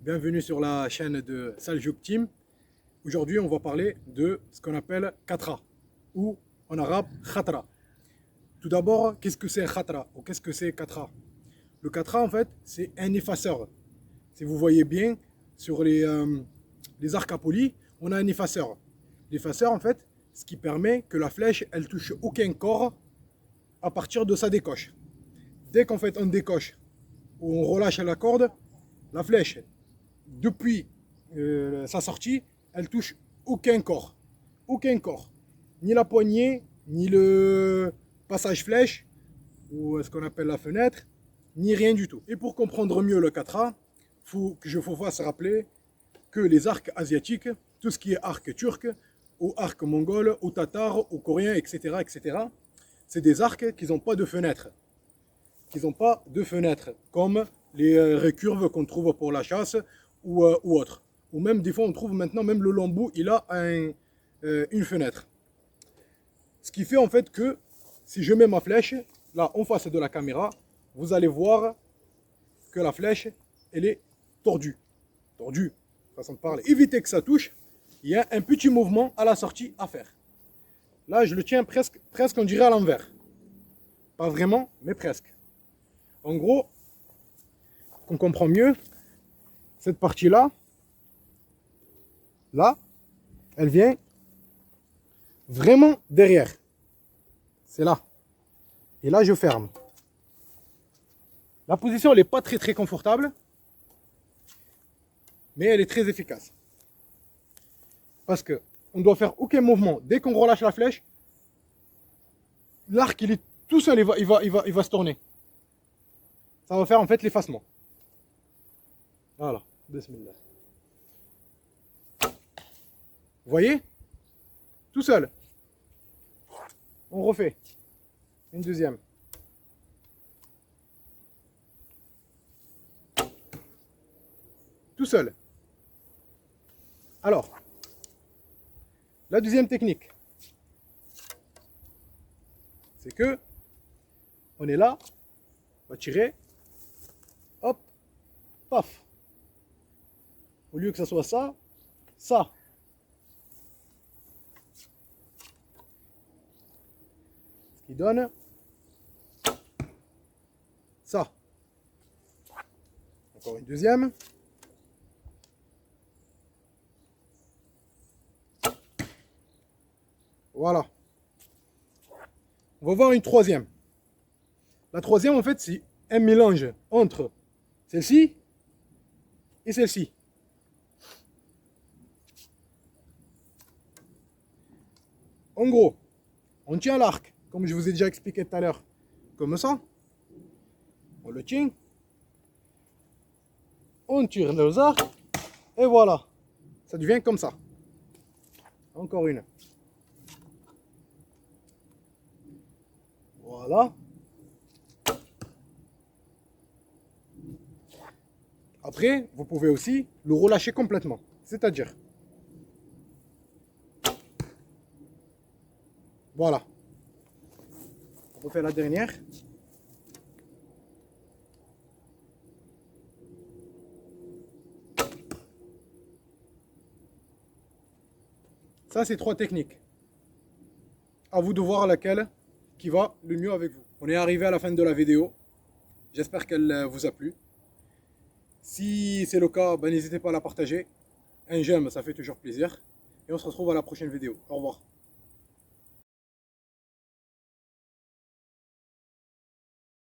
Bienvenue sur la chaîne de Saljouk Team. Aujourd'hui, on va parler de ce qu'on appelle Khatra ou en arabe Khatra. Tout d'abord, qu'est-ce que c'est Khatra ou qu'est-ce que c'est Khatra? Le Khatra, en fait, c'est un effaceur. Si vous voyez bien, sur les arcs à polis, on a un effaceur. L'effaceur, en fait, ce qui permet que la flèche, elle touche aucun corps à partir de sa décoche. Dès qu'en fait on décoche ou on relâche la corde, la flèche, depuis sa sortie, elle touche aucun corps. Aucun corps. Ni la poignée, ni le passage flèche, ou ce qu'on appelle la fenêtre, ni rien du tout. Et pour comprendre mieux le katra, je vous fasse rappeler que les arcs asiatiques, tout ce qui est arc turc, ou arc mongol, ou tatar, ou coréen, etc., etc., c'est des arcs qui n'ont pas de fenêtre. Comme les récurves qu'on trouve pour la chasse ou autre. Ou même des fois on trouve maintenant même le lambeau, il a une fenêtre. Ce qui fait en fait que si je mets ma flèche là en face de la caméra, vous allez voir que la flèche elle est tordue. Tordue, façon de parler. Évitez que ça touche, il y a un petit mouvement à la sortie à faire. Là je le tiens presque on dirait à l'envers. Pas vraiment, mais presque. En gros, qu'on comprend mieux, cette partie-là, là, elle vient vraiment derrière. C'est là. Et là, je ferme. La position, elle n'est pas très confortable, mais elle est très efficace. Parce que on ne doit faire aucun mouvement. Dès qu'on relâche la flèche, l'arc, il est tout seul, il va se tourner. Ça va faire en fait l'effacement. Voilà. Bismillah. Vous voyez? Tout seul. On refait. Une deuxième. Tout seul. Alors, la deuxième technique, c'est que on est là, on va tirer, hop, paf. Au lieu que ça soit ça, ça. Ce qui donne ça. Encore une deuxième. Voilà. On va voir une troisième. La troisième, en fait, c'est un mélange entre celle-ci et celle-ci. En gros, on tient l'arc, comme je vous ai déjà expliqué tout à l'heure, comme ça. On le tient. On tire les arcs. Et voilà. Ça devient comme ça. Encore une. Voilà. Après, vous pouvez aussi le relâcher complètement. C'est-à-dire, voilà. On refait la dernière. Ça, c'est trois techniques. À vous de voir laquelle qui va le mieux avec vous. On est arrivé à la fin de la vidéo. J'espère qu'elle vous a plu. Si c'est le cas, ben, n'hésitez pas à la partager. Un j'aime, ça fait toujours plaisir. Et on se retrouve à la prochaine vidéo. Au revoir.